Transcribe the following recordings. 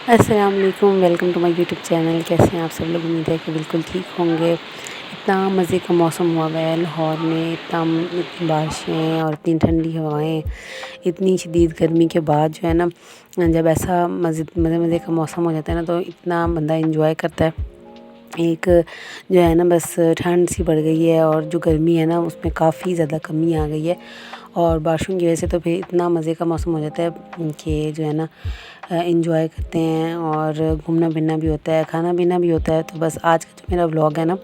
अस्सलाम वालेकुम, welcome to my YouTube channel. कैसे हैं आप सब लोग? उम्मीद है कि बिल्कुल ठीक होंगे। इतना मज़े का मौसम हुआ हुआ है लाहौर में, इतनी बारिशें और इतनी ठंडी हवाएं, इतनी शदीद गर्मी के बाद जो है ना, जब ऐसा मज़े मज़े का मौसम हो जाता है ना, तो इतना बंदा इंजॉय करता है। एक जो है ना, बस ठंड सी बढ़ गई है और जो गर्मी है ना, उसमें काफ़ी ज़्यादा कमी आ गई है। और बारिशों की वजह से तो फिर इतना मज़े का मौसम हो जाता है कि जो है ना, इंजॉय करते हैं और घूमना फिरना भी होता है, खाना पीना भी होता है। तो बस आज का जो मेरा व्लॉग है ना,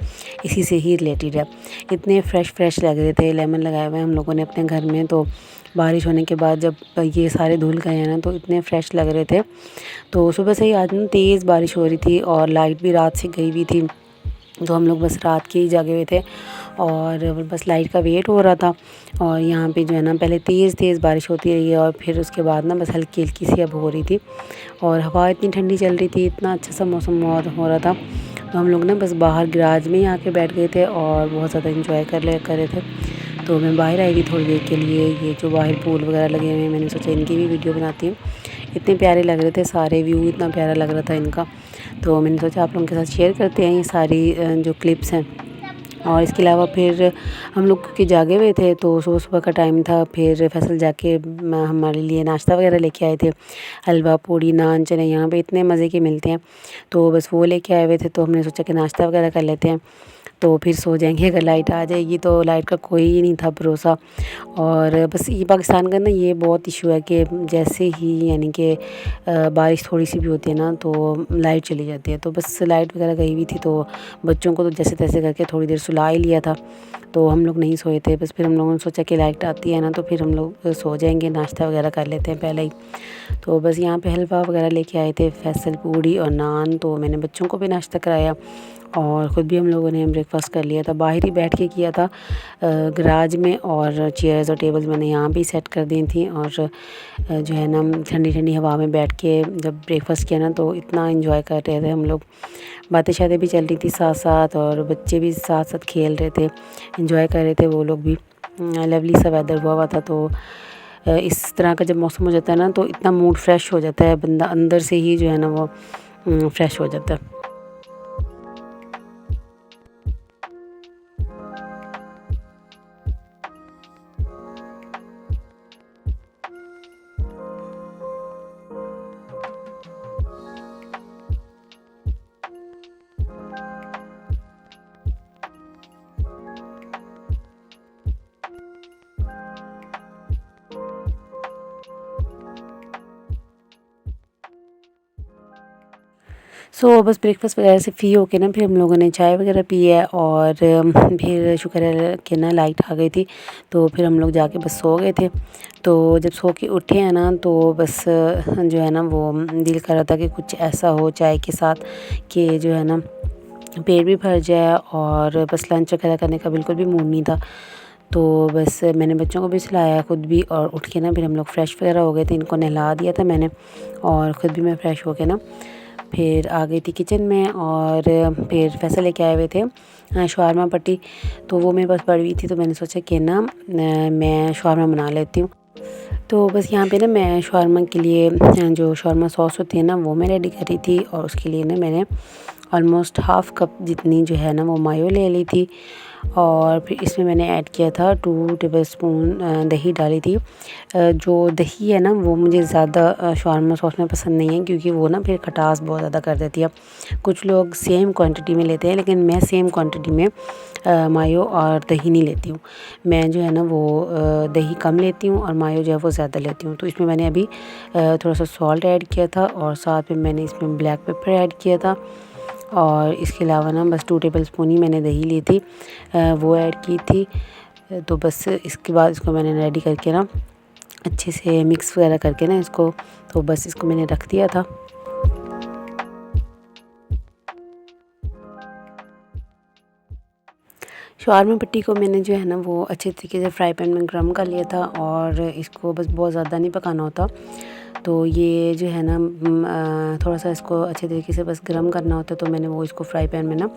इसी से ही रिलेटेड है। इतने फ्रेश लग रहे थे, लेमन लगाए हुए हैं हम लोगों ने अपने घर में। तो बारिश होने के बाद जब ये सारे धुल गए हैं ना, तो इतने फ्रेश लग रहे थे। तो सुबह से ही आज ना तेज़ बारिश हो रही थी और लाइट भी रात से गई हुई थी। तो हम लोग बस रात के ही जागे हुए थे और बस लाइट का वेट हो रहा था। और यहाँ पे जो है ना, पहले तेज़ बारिश होती रही है और फिर उसके बाद ना बस हल्की हल्की सी अब हो रही थी। और हवा इतनी ठंडी चल रही थी, इतना अच्छा सा मौसम हो रहा था। तो हम लोग ना बस बाहर गैराज में ही आके बैठ गए थे और बहुत ज़्यादा इंजॉय कर रहे थे। तो मैं बाहर आई थी थोड़ी देर के लिए। ये जो बाहर पूल वगैरह लगे हुए हैं, मैंने सोचा इनकी भी वीडियो बनाती हूँ। इतने प्यारे लग रहे थे सारे, व्यू इतना प्यारा लग रहा था इनका। तो मैंने सोचा आप लोगों के साथ शेयर करते हैं ये सारी जो क्लिप्स हैं। और इसके अलावा फिर हम लोग क्योंकि जागे हुए थे, तो सुबह सुबह का टाइम था। फिर फैसल जाके हमारे लिए नाश्ता वगैरह लेके आए थे। हलवा पूड़ी नान चने यहाँ पे इतने मज़े के मिलते हैं, तो बस वो लेके आए हुए थे। तो हमने सोचा कि नाश्ता वगैरह कर लेते हैं, तो फिर सो जाएंगे अगर लाइट आ जाएगी। तो लाइट का कोई ही नहीं था भरोसा। और बस ये पाकिस्तान का ना ये बहुत इशू है कि जैसे ही यानी कि बारिश थोड़ी सी भी होती है ना, तो लाइट चली जाती है। तो बस लाइट वगैरह गई हुई थी, तो बच्चों को तो जैसे तैसे करके थोड़ी देर सुला ही लिया था। तो हम लोग नहीं सोए थे। बस फिर हम लोगों ने सोचा कि लाइट आती है ना, तो फिर हम लोग सो जाएंगे, नाश्ता वगैरह कर लेते हैं पहले ही। तो बस यहाँ पे हलवा वगैरह लेके आए थे, फैसल पूड़ी और नान। तो मैंने बच्चों को भी नाश्ता कराया और ख़ुद भी हम लोगों ने ब्रेकफास्ट कर लिया था। बाहर ही बैठ के किया था गराज में। और चेयर्स और टेबल्स मैंने यहाँ भी सेट कर दी थी। और जो है ना, ठंडी ठंडी हवा में बैठ के जब ब्रेकफास्ट किया ना, तो इतना इंजॉय कर रहे थे हम लोग। बातें शातें भी चल रही थी साथ साथ, और बच्चे भी साथ साथ खेल रहे थे, इंजॉय कर रहे थे वो लोग भी। लवली सा वेदर हुआ था। तो इस तरह का जब मौसम हो जाता है ना, तो इतना मूड फ्रेश हो जाता है, बंदा अंदर से ही जो है ना वो फ्रेश हो जाता है। सो बस ब्रेकफास्ट वगैरह से फ्री होके ना, फिर हम लोगों ने चाय वगैरह पी है। और फिर शुक्र है कि ना लाइट आ गई थी। तो फिर हम लोग जाके बस सो गए थे। तो जब सो के उठे हैं ना, तो बस जो है ना, वो दिल कर रहा था कि कुछ ऐसा हो चाय के साथ कि जो है ना, पेट भी भर जाए। और बस लंच वगैरह करने का बिल्कुल भी मूड नहीं था। तो बस मैंने बच्चों को भी सिलाया, ख़ुद भी। और उठ के ना फिर हम लोग फ्रेश वगैरह हो गए थे, इनको नहला दिया था मैंने। और ख़ुद भी मैं फ़्रेश हो के ना फिर आ गई थी किचन में। और फिर फैसल लेके आए हुए थे शवारमा पट्टी। तो वो मेरे पास पड़ी हुई थी, तो मैंने सोचा कि ना मैं शवारमा बना लेती हूँ। तो बस यहाँ पे ना मैं शवारमा के लिए जो शवारमा सॉस होती है ना, वो मैं रेडी करी थी। और उसके लिए ना मैंने ऑलमोस्ट हाफ़ कप जितनी जो है ना, वो मायो ले ली थी। और फिर इसमें मैंने ऐड किया था 2 टेबलस्पून दही डाली थी। जो दही है ना, वो मुझे ज़्यादा शवारमा सॉस में पसंद नहीं है, क्योंकि वो ना फिर खटास बहुत ज़्यादा कर देती है। कुछ लोग सेम क्वांटिटी में लेते हैं, लेकिन मैं सेम क्वांटिटी में मायो और दही नहीं लेती हूँ। मैं जो है ना, वो दही कम लेती हूँ और मायो जो है वो ज़्यादा लेती हूँ। तो इसमें मैंने अभी थोड़ा सा सॉल्ट ऐड किया था और साथ में मैंने इसमें ब्लैक पेपर ऐड किया था। और इसके अलावा ना बस 2 टेबलस्पून ही मैंने दही ली थी, वो ऐड की थी। तो बस इसके बाद इसको मैंने रेडी करके ना अच्छे से मिक्स वगैरह करके ना इसको, तो बस इसको मैंने रख दिया था। शवारमा पट्टी को मैंने जो है ना, वो अच्छे तरीके से फ्राई पैन में गर्म कर लिया था। और इसको बस बहुत ज़्यादा नहीं पकाना होता। तो ये जो है ना थोड़ा सा इसको अच्छे तरीके से बस गर्म करना होता है। तो मैंने वो इसको फ्राई पैन में ना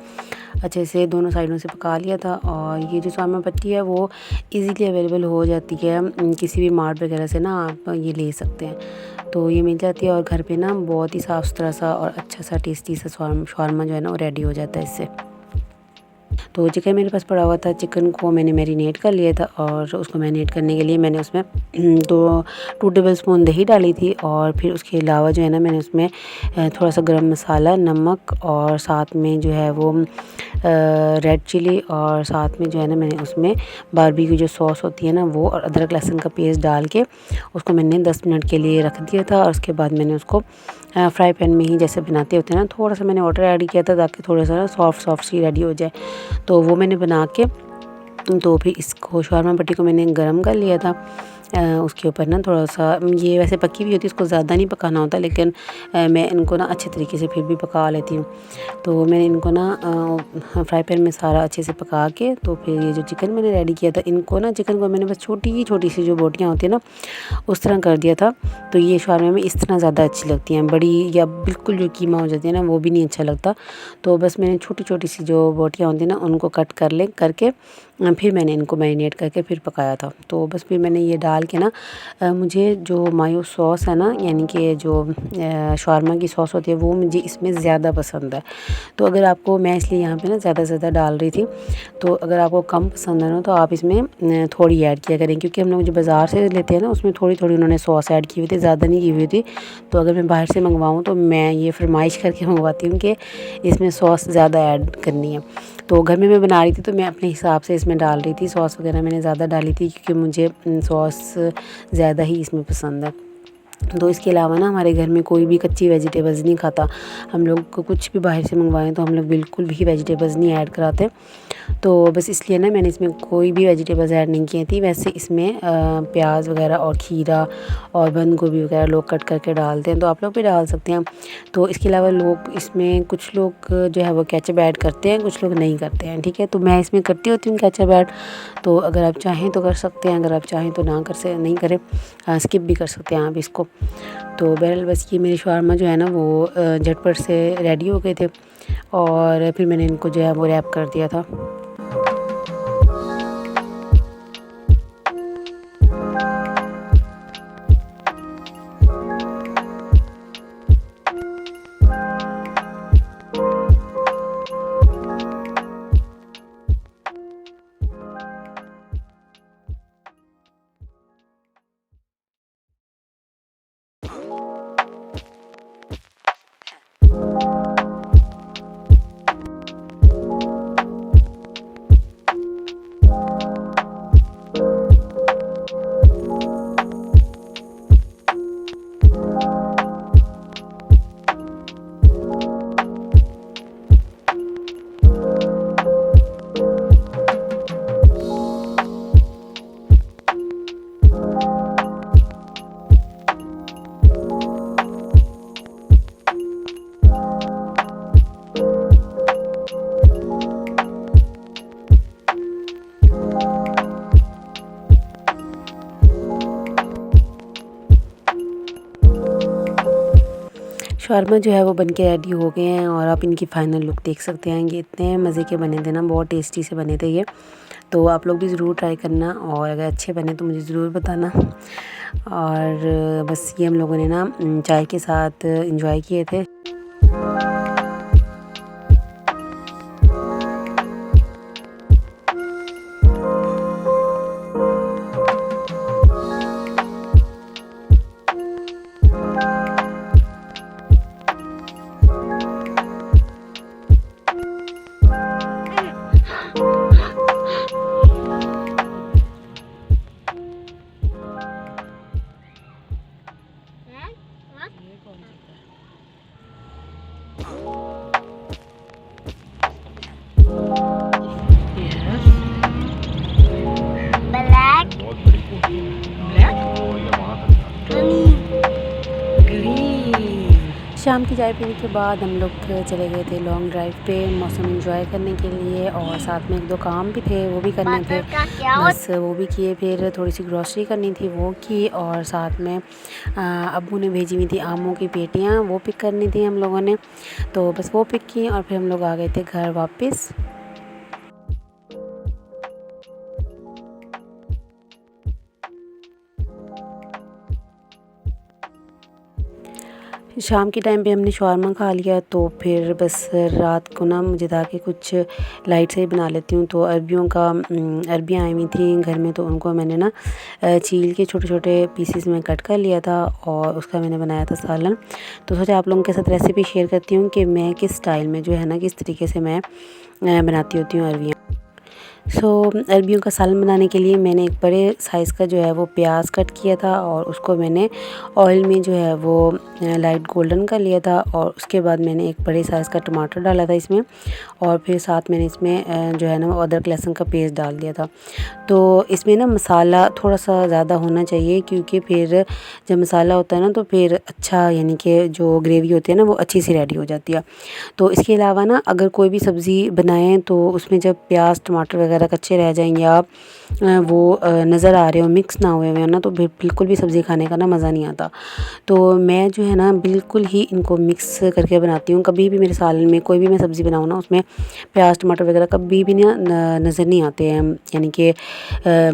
अच्छे से दोनों साइडों से पका लिया था। और ये जो शॉर्मा पट्टी है वो इजीली अवेलेबल हो जाती है, किसी भी मार्ट वगैरह से ना आप ये ले सकते हैं। तो ये मिल जाती है और घर पे ना बहुत ही साफ़ सुथरा सा और अच्छा सा टेस्टी सा शॉर्मा जो है ना वो रेडी हो जाता है इससे। तो चिकन मेरे पास पड़ा हुआ था, चिकन को मैंने मैरिनेट कर लिया था और उसको मैरिनेट करने के लिए मैंने उसमें 2 टेबलस्पून दही डाली थी। और फिर उसके अलावा जो है ना मैंने उसमें थोड़ा सा गरम मसाला, नमक और साथ में जो है वो रेड चिली और साथ में जो है ना मैंने उसमें बारबेक्यू जो सॉस होती है ना वो और अदरक लहसुन का पेस्ट डाल के उसको मैंने 10 मिनट के लिए रख दिया था। और उसके बाद मैंने उसको फ्राई पैन में ही जैसे बनाते होते हैं ना, थोड़ा सा मैंने वाटर ऐड किया था ताकि थोड़ा सा ना सॉफ्ट सी रेडी हो जाए। तो वो मैंने बना के तो फिर इसको शॉर्मा पट्टी को मैंने गरम कर लिया था। उसके ऊपर ना थोड़ा सा ये वैसे पकी हुई होती है, इसको ज़्यादा नहीं पकाना होता, लेकिन मैं इनको ना अच्छे तरीके से फिर भी पका लेती हूँ। तो मैंने इनको ना फ्राई पैन में सारा अच्छे से पका के तो फिर ये जो चिकन मैंने रेडी किया था, इनको ना चिकन को मैंने बस छोटी सी जो बोटियाँ होती हैं ना उस तरह कर दिया था। तो ये शॉर्मा में इस तरह ज़्यादा अच्छी लगती हैं, बड़ी या बिल्कुल जो कीमा हो जाती है ना वो भी नहीं अच्छा लगता। तो बस मैंने छोटी सी जो बोटियाँ होती हैं ना उनको कट करके फिर मैंने इनको मैरिनेट करके फिर पकाया था। तो बस फिर मैंने ये डाल के ना मुझे जो मायो सॉस है ना, यानी कि जो शॉर्मा की सॉस होती है वो मुझे इसमें ज़्यादा पसंद है। तो अगर आपको, मैं इसलिए यहाँ पे ना ज़्यादा डाल रही थी, तो अगर आपको कम पसंद है ना तो आप इसमें थोड़ी ऐड किया करें, क्योंकि हम लोग जो बाज़ार से लेते हैं ना उसमें थोड़ी उन्होंने सॉस ऐड की हुई थी, ज़्यादा नहीं की हुई थी। तो अगर मैं बाहर से मंगवाऊँ तो मैं ये फरमाइश करके मंगवाती हूँ कि इसमें सॉस ज़्यादा ऐड करनी है। तो घर में मैं बना रही थी तो मैं अपने हिसाब से इसमें डाल रही थी, सॉस वगैरह मैंने ज़्यादा डाली थी क्योंकि मुझे सॉस ज़्यादा ही इसमें पसंद है। तो इसके अलावा ना हमारे घर में कोई भी कच्ची वेजिटेबल्स नहीं खाता। हम लोग को कुछ भी बाहर से मंगवाएं तो हम लोग बिल्कुल भी वेजिटेबल्स नहीं ऐड कराते। तो बस इसलिए ना मैंने इसमें कोई भी वेजिटेबल्स ऐड नहीं की थी। वैसे इसमें प्याज वगैरह और खीरा और बंद गोभी वगैरह लोग कट करके डालते हैं, तो आप लोग भी डाल सकते हैं। तो इसके अलावा लोग इसमें कुछ लोग जो है वो केचप ऐड करते हैं, कुछ लोग नहीं करते हैं, ठीक है। तो मैं इसमें करती होती हूँ केचप ऐड। तो अगर आप चाहें तो कर सकते हैं, अगर आप चाहें तो नहीं करें, स्किप भी कर सकते हैं आप इसको। तो बहरहाल बस ये मेरी शॉर्मा जो है ना वो झटपट से रेडी हो गए थे और फिर मैंने इनको जो है वो रैप कर दिया था। शॉर्मा जो है वो बनके रेडी हो गए हैं और आप इनकी फ़ाइनल लुक देख सकते हैं। ये इतने मज़े के बने थे ना, बहुत टेस्टी से बने थे ये। तो आप लोग भी ज़रूर ट्राई करना और अगर अच्छे बने तो मुझे ज़रूर बताना। और बस ये हम लोगों ने ना चाय के साथ एंजॉय किए थे। शाम की चाय पीने के बाद हम लोग चले गए थे लॉन्ग ड्राइव पे मौसम एंजॉय करने के लिए, और साथ में एक दो काम भी थे वो भी करने थे, बस वो भी किए। फिर थोड़ी सी ग्रॉसरी करनी थी वो की, और साथ में अब्बू ने भेजी हुई थी आमों की पेटियाँ, वो पिक करनी थी हम लोगों ने, तो बस वो पिक की और फिर हम लोग आ गए थे घर वापस। शाम के टाइम पे हमने शवारमा खा लिया, तो फिर बस रात को ना मुझे था कि कुछ लाइट से ही बना लेती हूँ। तो अरबियाँ आई हुई थी घर में, तो उनको मैंने ना छील के छोटे छोटे पीसेस में कट कर लिया था और उसका मैंने बनाया था सालन। तो सोचा आप लोगों के साथ रेसिपी शेयर करती हूँ कि मैं किस स्टाइल में जो है ना किस तरीके से मैं बनाती होती हूँ अरबियाँ। अरबियों का सालन बनाने के लिए मैंने एक बड़े साइज़ का जो है वो प्याज कट किया था, और उसको मैंने ऑयल में जो है वो लाइट गोल्डन कर लिया था, और उसके बाद मैंने एक बड़े साइज़ का टमाटर डाला था इसमें, और फिर साथ मैंने इसमें जो है ना वो अदरक लहसुन का पेस्ट डाल दिया था। तो इसमें ना मसाला थोड़ा सा ज़्यादा होना चाहिए, क्योंकि फिर जब मसाला होता है ना तो फिर अच्छा यानी कि जो ग्रेवी होती है ना वो अच्छी सी रेडी हो जाती है। तो इसके अलावा ना अगर कोई भी सब्ज़ी बनाएं तो उसमें जब प्याज टमाटर वगैरह कच्चे रह जाएं या वो नज़र आ रहे हो मिक्स ना हुए हुए ना, तो बिल्कुल भी सब्ज़ी खाने का ना मज़ा नहीं आता। तो मैं जो है ना बिल्कुल ही इनको मिक्स करके बनाती हूँ। कभी भी मेरे सालन में कोई भी मैं सब्ज़ी बनाऊँ ना उसमें प्याज टमाटर वगैरह कभी भी ना नज़र नहीं आते हैं, यानी कि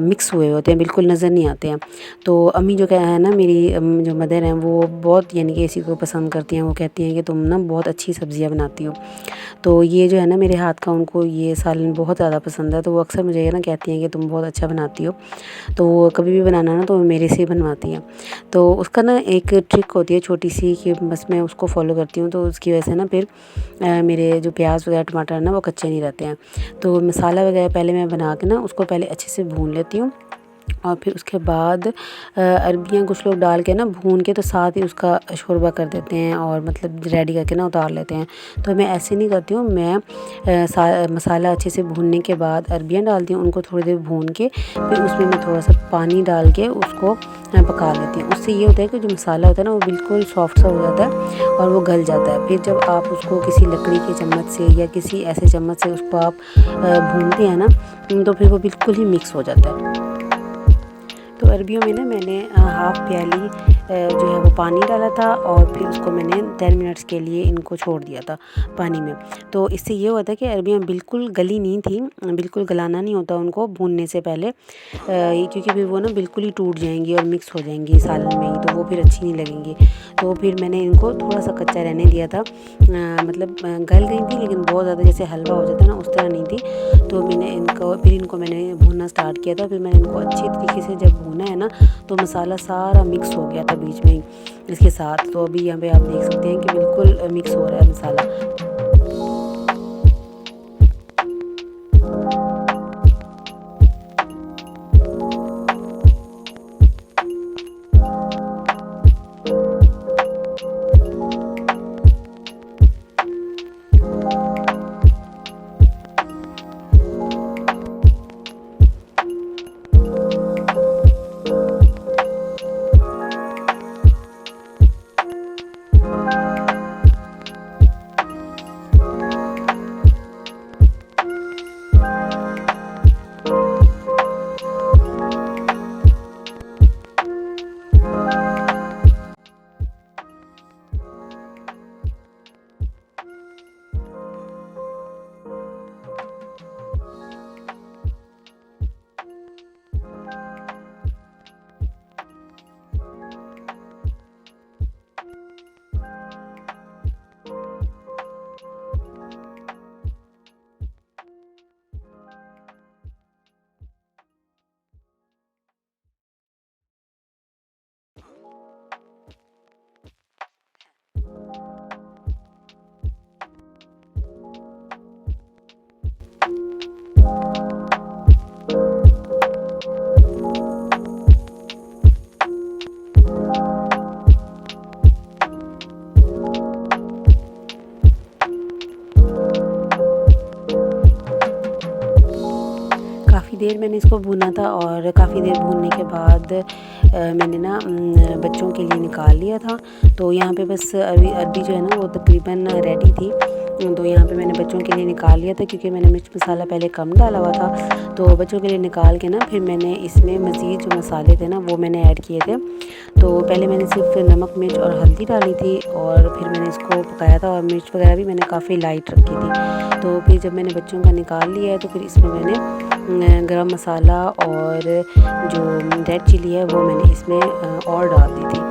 मिक्स हुए होते हैं, बिल्कुल नज़र नहीं आते हैं। तो अम्मी जो है ना मेरी जो मदर हैं वो बहुत यानी कि इसी को पसंद करती हैं। वो कहती हैं कि तुम ना बहुत अच्छी सब्ज़ियाँ बनाती हो। तो ये जो है ना मेरे हाथ का उनको ये सालन बहुत ज़्यादा पसंद है, तो वो अक्सर मुझे ये ना कहती हैं कि तुम बहुत अच्छा बनाती हो। तो वो कभी भी बनाना ना तो वो मेरे से ही बनवाती हैं। तो उसका ना एक ट्रिक होती है छोटी सी कि बस मैं उसको फॉलो करती हूँ, तो उसकी वजह से ना फिर मेरे जो प्याज वगैरह टमाटर है ना वो कच्चे नहीं रहते हैं। तो मसाला वगैरह पहले मैं बना के ना उसको पहले अच्छे से भून लेती हूँ, और फिर उसके बाद अरबियाँ कुछ लोग डाल के ना भून के तो साथ ही उसका शोरबा कर देते हैं, और मतलब रेडी करके ना उतार लेते हैं। तो मैं ऐसे नहीं करती हूँ, मैं मसाला अच्छे से भूनने के बाद अरबियाँ डालती हूँ, उनको थोड़ी देर भून के फिर उसमें मैं थोड़ा सा पानी डाल के उसको पका लेती हूँ। उससे ये होता है कि जो मसाला होता है ना वो बिल्कुल सॉफ्ट सा हो जाता है और वो गल जाता है। फिर जब आप उसको किसी लकड़ी के चम्मच से या किसी ऐसे चम्मच से उसको आप भूनते हैं ना, तो फिर वो बिल्कुल ही मिक्स हो जाता है। तो अरबियों में ना मैंने हाफ़ प्याली जो है वो पानी डाला था, और फिर उसको मैंने 10 मिनट्स के लिए इनको छोड़ दिया था पानी में। तो इससे ये हुआ था कि अरबियाँ बिल्कुल गली नहीं थी, बिल्कुल गलाना नहीं होता उनको भूनने से पहले, क्योंकि फिर वो ना बिल्कुल ही टूट जाएंगी और मिक्स हो जाएंगी सालन में ही, तो वो फिर अच्छी नहीं लगेंगी। तो फिर मैंने इनको थोड़ा सा कच्चा रहने दिया था, मतलब गल गई थी लेकिन बहुत ज़्यादा जैसे हलवा हो जाता है ना उस तरह नहीं थी। तो इनको मैंने भूनना स्टार्ट किया था। फिर मैंने इनको अच्छी तरीके से जब भूना है ना तो मसाला सारा मिक्स हो गया था बीच में ही इसके साथ। तो अभी यहाँ पे आप देख सकते हैं कि बिल्कुल मिक्स हो रहा है मसाला। देर मैंने इसको भूना था और काफ़ी देर भूनने के बाद मैंने ना बच्चों के लिए निकाल लिया था। तो यहाँ पे बस अरबी जो है ना वो तकरीबन रेडी थी। तो यहाँ पे मैंने बच्चों के लिए निकाल लिया था क्योंकि मैंने मिर्च मसाला पहले कम डाला हुआ था। तो बच्चों के लिए निकाल के ना फिर मैंने इसमें मज़ीद जो मसाले थे ना वो मैंने ऐड किए थे। तो पहले मैंने सिर्फ नमक मिर्च और हल्दी डाली थी और फिर मैंने इसको पकाया था और मिर्च वगैरह भी मैंने काफ़ी लाइट रखी थी। तो फिर जब मैंने बच्चों का निकाल लिया है तो फिर इसमें मैंने गरम मसाला और जो रेड चिली है वो मैंने इसमें और डाल दी थी।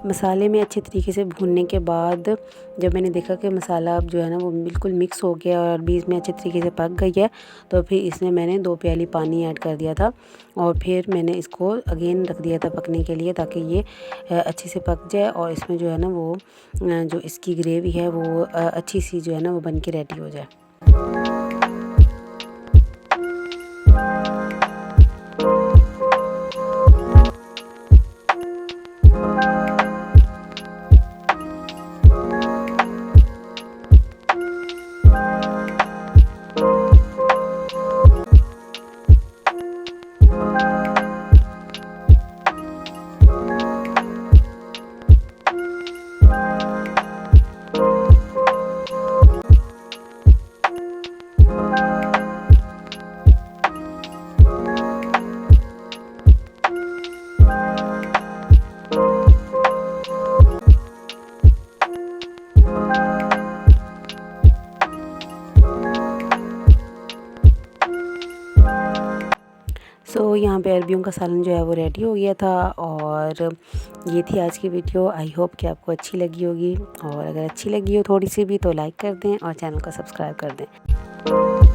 मसाले में अच्छे तरीके से भूनने के बाद जब मैंने देखा कि मसाला अब जो है ना वो बिल्कुल मिक्स हो गया और बीच में अच्छे तरीके से पक गई है, तो फिर इसमें मैंने 2 प्याली पानी ऐड कर दिया था और फिर मैंने इसको अगेन रख दिया था पकने के लिए ताकि ये अच्छे से पक जाए और इसमें जो है ना वो जो इसकी ग्रेवी है वो अच्छी सी जो है ना वो बन के रेडी हो जाए। सो यहाँ पे अरबियों का सालन जो है वो रेडी हो गया था और ये थी आज की वीडियो। आई होप कि आपको अच्छी लगी होगी और अगर अच्छी लगी हो थोड़ी सी भी तो लाइक कर दें और चैनल को सब्सक्राइब कर दें।